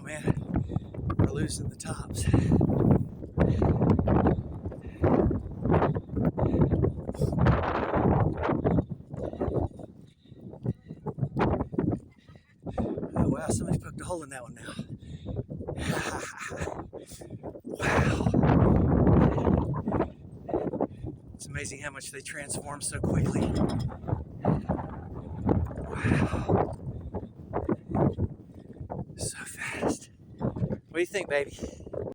man. We're losing the tops. Oh wow, somebody's poked a hole in that one now. Wow. It's amazing how much they transform so quickly. Wow. So fast. What do you think, baby?